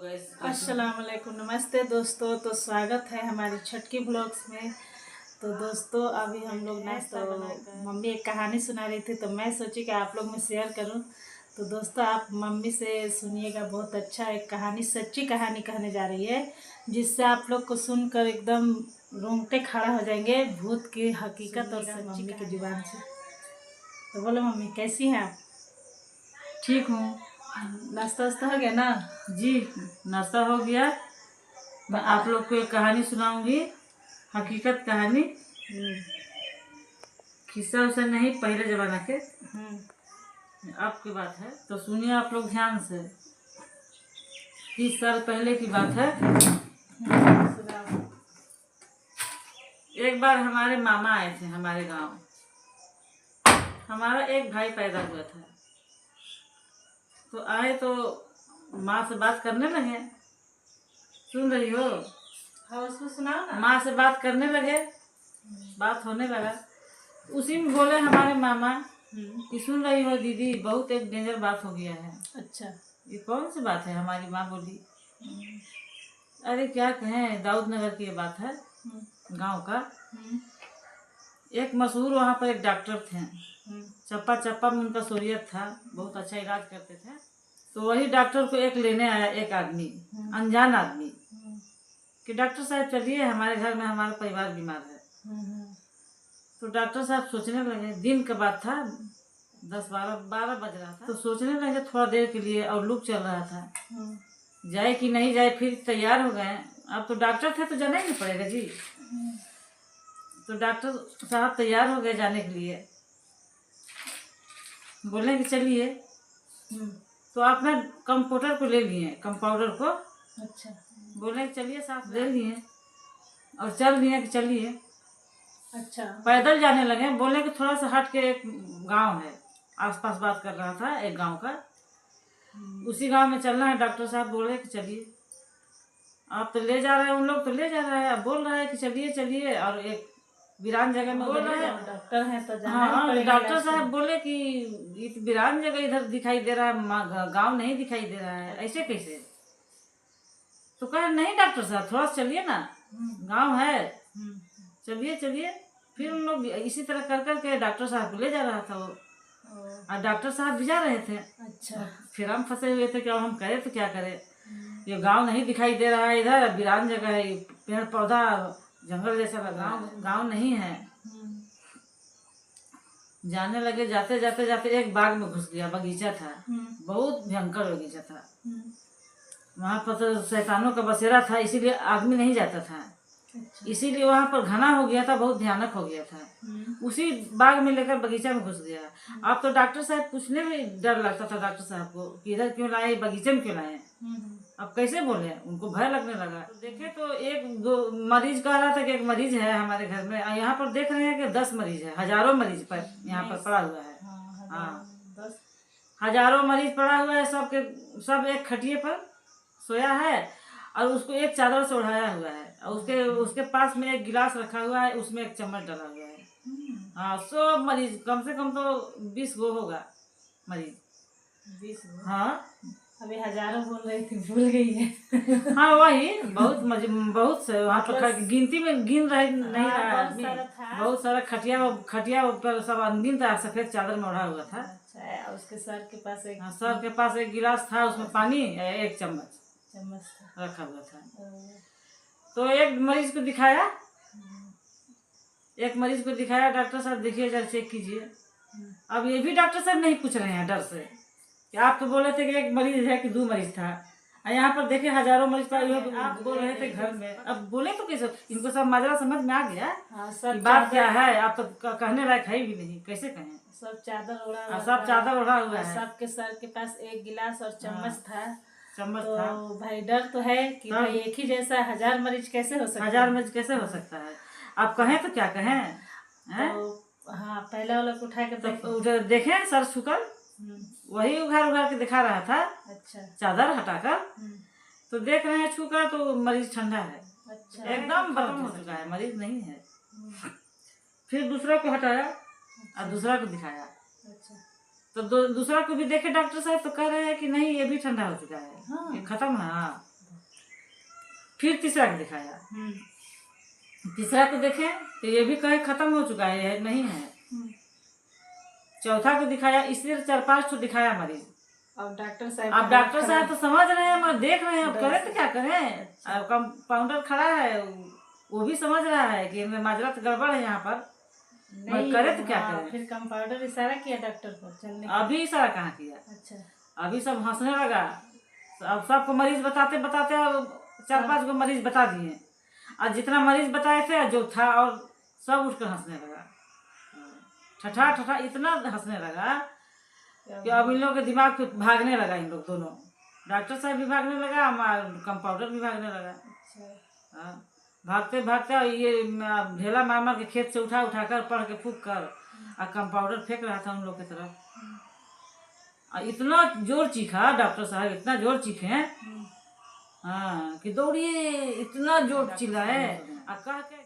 अस्सलाम वालेकुम, नमस्ते दोस्तों। तो स्वागत है हमारी छटकी ब्लॉग्स में। तो दोस्तों अभी हम लोग नाश्ता मम्मी एक कहानी सुना रही थी, तो मैं सोची कि आप लोग में शेयर करूं। तो दोस्तों आप मम्मी से सुनिएगा, बहुत अच्छा एक कहानी, सच्ची कहानी कहने जा रही है, जिससे आप लोग को सुनकर एकदम रोंगटे खड़ा हो जाएंगे, भूत की हकीकत और मम्मी की जुबान से। तो बोलो मम्मी, कैसी हैं आप? ठीक हूँ। नाश्ता वास्ता हो गया ना? जी, नाश्ता हो गया। मैं आप लोग को एक कहानी सुनाऊंगी, हकीकत कहानी। किस्सा उसा नहीं, पहले जमाना के, अब की बात है। तो सुनिए आप लोग ध्यान से। 30 साल पहले की बात है। एक बार हमारे मामा आए थे हमारे गांव। हमारा एक भाई पैदा हुआ था। तो आए तो माँ से बात करने लगे। सुन रही हो? हाँ, उसको सुनाओ ना। माँ से बात करने लगे, बात होने लगा। उसी में बोले हमारे मामा कि सुन रही हो दीदी, बहुत एक डेंजर बात हो गया है। अच्छा, ये कौन सी बात है? हमारी माँ बोली। अरे क्या कहें, दाऊद नगर की ये बात है, गांव का। एक मशहूर वहाँ पर एक डॉक्टर थे, चप्पा चप्पा में उनका शोहरियत था, बहुत अच्छा इलाज करते थे। तो वही डॉक्टर को एक लेने आया एक आदमी, अनजान आदमी, कि डॉक्टर साहब चलिए, हमारे घर में हमारा परिवार बीमार है। तो डॉक्टर साहब सोचने लगे, दिन का बात था, 10-12 बज रहा था। तो सोचने लगे थोड़ा देर के लिए, और लूप चल रहा था, जाए कि नहीं जाए। फिर तैयार हो गए। अब तो डॉक्टर थे तो जाना ही नहीं पड़ेगा जी। तो डॉक्टर साहब तैयार हो गए जाने के लिए, बोले कि चलिए। तो आपने कंपाउंडर को ले लिए, कंपाउंडर को। अच्छा, बोले कि चलिए, साथ ले लिए और चल दिए कि चलिए। अच्छा, पैदल जाने लगे। बोले कि थोड़ा सा हट के एक गांव है, आसपास बात कर रहा था एक गांव का, उसी गांव में चलना है। डॉक्टर साहब बोले कि चलिए। आप तो ले जा रहे हैं, उन लोग तो ले जा रहे हैं, बोल रहा है कि चलिए चलिए, और एक वीरान जगह में बोल रहे हैं। डॉक्टर है तो जाना ही हाँ, पड़ेगा। डॉक्टर साहब बोले कि ये तो वीरान जगह इधर दिखाई दे रहा है, गांव नहीं दिखाई दे रहा है, ऐसे कैसे? तो कहे नहीं डॉक्टर साहब, थोड़ा सा चलिए ना, गांव है, चलिए चलिए। फिर उन लोग इसी तरह कर करके डॉक्टर साहब को ले जा रहा था वो, और डॉक्टर साहब भी जा रहे थे। अच्छा, फिर हम फंसे हुए थे कि अब हम करें तो क्या करें। ये गांव नहीं दिखाई दे रहा है, इधर वीरान जगह है, पेड़ पौधा जंगल जैसा लगा, गांव नहीं है। जाने लगे, जाते जाते जाते एक बाग में घुस गया। बगीचा था, बहुत भयंकर बगीचा था। वहाँ पर तो शैतानों का बसेरा था, इसीलिए आदमी नहीं जाता था। अच्छा, इसीलिए वहाँ पर घना हो गया था, बहुत भयानक हो गया था। उसी बाग में लेकर बगीचा में घुस गया। अब तो डॉक्टर साहब पूछने में डर लगता था डॉक्टर साहब को कि इधर क्यों लाए, बगीचे में क्यों लाए। अब कैसे बोले, उनको भय लगने लगा। तो देखे तो एक दो मरीज कह रहा था कि एक मरीज है हमारे घर में। यहाँ पर देख रहे हैं कि 10 मरीज है, हजारों मरीज पर यहाँ पर पड़ा हुआ है। हाँ, हजारों मरीज पड़ा हुआ है, सब एक खटिए पर सोया है, और उसको एक चादर से ओढ़ाया हुआ है, और उसके पास में एक गिलास रखा हुआ है, उसमें एक चम्मच डाला हुआ है। हाँ, सब मरीज, कम से कम तो 20 गो होगा मरीज। 20 गो? हाँ, अभी हजारों बोल रही थी, भूल गई है। हाँ वही, बहुत से वहाँ पर गिनती में गिन रहे नहीं रहा आदमी। बहुत सारा खटिया पर सब अनगिन था, सफेद चादर में ओढ़ा हुआ था। अच्छा, उसके सर के पास एक, सर के पास एक गिलास था, उसमें पानी, एक चम्मच था रखा हुआ था। तो एक मरीज को दिखाया, डॉक्टर साहब देखिए जरा चेक कीजिए। अब ये भी डॉक्टर साहब नहीं पूछ रहे हैं डर से कि आप तो बोले थे कि एक मरीज है कि 2 मरीज था, यहाँ पर देखे हजारों मरीज था। आप बोल रहे थे घर में, अब बोले तो कैसे? इनको सब माजरा समझ में आ गया। सब बात क्या है, आप तो कहने लायक है भी नहीं, कैसे कहें। सब चादर ओढ़ा, सब चादर ओढ़ा हुआ है। सबके सर के पास एक गिलास और चम्मच था। तो भाई डर तो है कि भाई एक ही जैसा 1000 मरीज कैसे हो सकता है? 1000 मरीज कैसे हो सकता है? आप कहें तो क्या कहें। तो हाँ, पहले वाला को उठा के तो देखें सर छूकर, वही उघाड़ के दिखा रहा था। अच्छा, चादर हटाकर तो देख रहे हैं छूकर, तो मरीज ठंडा है। अच्छा, एकदम खत्म हो चुका है, मरीज नहीं है। फिर दूसरा को हटाया और दूसरा को दिखाया। अच्छा, तो दूसरा को भी देखे डॉक्टर साहब, तो कह रहे हैं कि नहीं, ये भी ठंडा हो चुका है। हाँ, ये खत्म है। हाँ, फिर तीसरा को दिखाया। तीसरा को देखे तो ये भी कहे खत्म हो चुका है, नहीं है। चौथा को दिखाया, इसलिए 4-5 तो दिखाया मरीज। अब डॉक्टर साहब तो समझ रहे हैं, मगर देख रहे हैं, अब करें तो क्या करें। अब कंपाउंडर खड़ा है, वो भी समझ रहा है कि माजरत गड़बड़ है यहाँ पर, नहीं करे तो क्या करें। फिर कंपाउंडर इशारा किया डॉक्टर को चलने। अभी इशारा कहाँ किया? अच्छा, अभी सब हंसने लगा। अब सबको मरीज बताते बताते 4-5 को मरीज बता दिए, और जितना मरीज बताए थे जो था, और सब उठकर हंसने लगा, ठठा ठठा इतना हंसने लगा कि अब इन लोगों के दिमाग पे भागने लगा। इन लोग दोनों, डॉक्टर साहब भी भागने लगा, कंपाउंडर भी भागने लगा। भागते भागते ये ढेला मार मार के खेत से उठा कर पढ़ के फूक कर, और कंपाउंडर फेंक रहा था उन लोग की तरफ। इतना जोर चीखा डॉक्टर साहब, इतना जोर चीखे हाँ कि दौड़िए, इतना जोर चिल्लाए, और कह के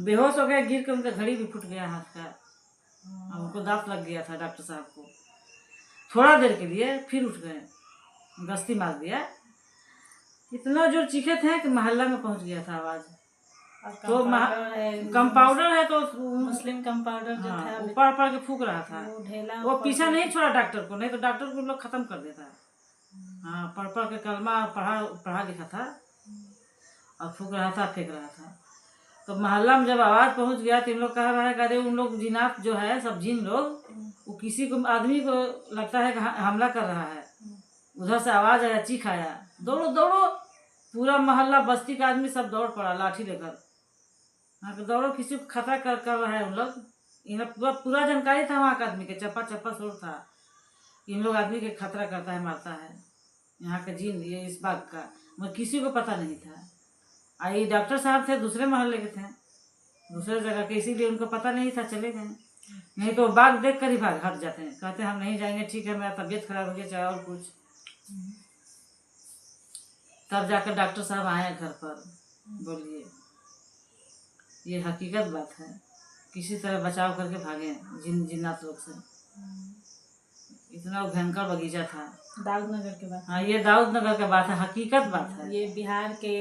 बेहोश हो गया, गिर के उनका घड़ी भी फूट गया हाथ का, उनको दांत लग गया था डॉक्टर साहब को। थोड़ा देर के लिए फिर उठ गए, गश्ती मार दिया। इतना जोर चीखे थे कि मोहल्ला में पहुंच गया था आवाज। तो कंपाउंडर है तो मुस्लिम कंपाउंडर जो था, ऊपर पड़ के फूक रहा था, वो पीछा नहीं छोड़ा डॉक्टर को, नहीं तो डॉक्टर को लोग खत्म कर देता। हाँ, पढ़ के कलमा पढ़ा लिखा था, और फूक रहा था, फेंक रहा था। तो मोहल्ला में जब आवाज पहुंच गया तो इन लोग कह रहा है कि अरे उन लोग जिनात जो है, सब जिन लोग, वो किसी को आदमी को लगता है कि हमला कर रहा है। उधर से आवाज आया, चीख आया, दौड़ो दौड़ो। पूरा मोहल्ला बस्ती का आदमी सब दौड़ पड़ा लाठी लेकर। हाँ, तो दौड़ो, किसी को खतरा कर रहा है उन लोग। इन्हें पूरा जानकारी था वहाँ का आदमी के, चप्पा शोर था, इन लोग आदमी के खतरा करता है, मारता है, यहाँ का जिन ये इस बाग का, मगर किसी को पता नहीं था। ये डॉक्टर साहब थे, दूसरे मोहल्ले के थे, दूसरे जगह के, इसीलिए उनको पता नहीं था, चले गए। नहीं तो बाग देख कर ही भाग हट जाते हैं, कहते हैं हम नहीं जाएंगे, ठीक है मेरा तबीयत खराब हो गया, चाहे और कुछ। तब जाकर डॉक्टर साहब आए घर पर। बोलिए, ये हकीकत बात है, किसी तरह बचाव करके भागे जिन्नात लोग से। इतना भयंकर बगीचा था, दाऊदनगर के बात। हाँ, ये दाऊदनगर के बात है, हकीकत बात है। ये बिहार के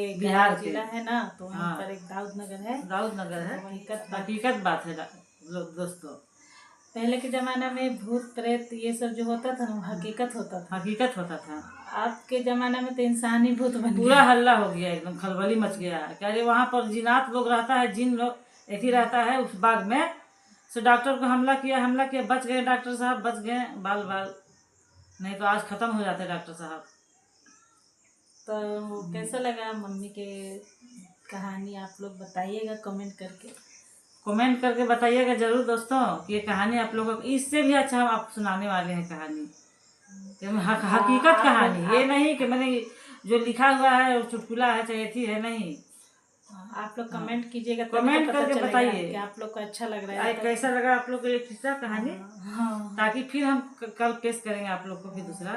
जिला है ना, तो वहाँ पर एक दाऊदनगर है, हकीकत बात है दोस्तों। पहले के जमाना में भूत प्रेत ये सब जो होता था ना, हकीकत होता था। अब के जमाना में तो इंसान ही भूत बन गया, पूरा हल्ला हो गया, एकदम खलबली मच गया। क्या वहाँ पर जिनात लोग रहता है, जिन लोग एक ही रहता है उस बाग में, से डॉक्टर को हमला किया, बच गए डॉक्टर साहब, बच गए बाल, नहीं तो आज खत्म हो जाते डॉक्टर साहब। तो कैसा लगा मम्मी के कहानी, आप लोग बताइएगा कमेंट करके बताइएगा जरूर दोस्तों कि ये कहानी आप लोगों को, इससे भी अच्छा हम आपको सुनाने वाले हैं कहानी, हकीकत कहानी। ये नहीं कि मैंने जो लिखा हुआ है चुटकुला है, चाहे थी है, नहीं। आप लोग कमेंट कीजिएगा, कमेंट करके बताइए कि आप लोग को अच्छा लग रहा है, कैसा लगा आप लोग को ये किस्सा कहानी। ताकि फिर हम कल पेश करेंगे आप लोग को फिर दूसरा।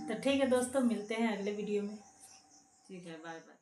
तो ठीक है दोस्तों, मिलते हैं अगले वीडियो में। ठीक है, बाय बाय।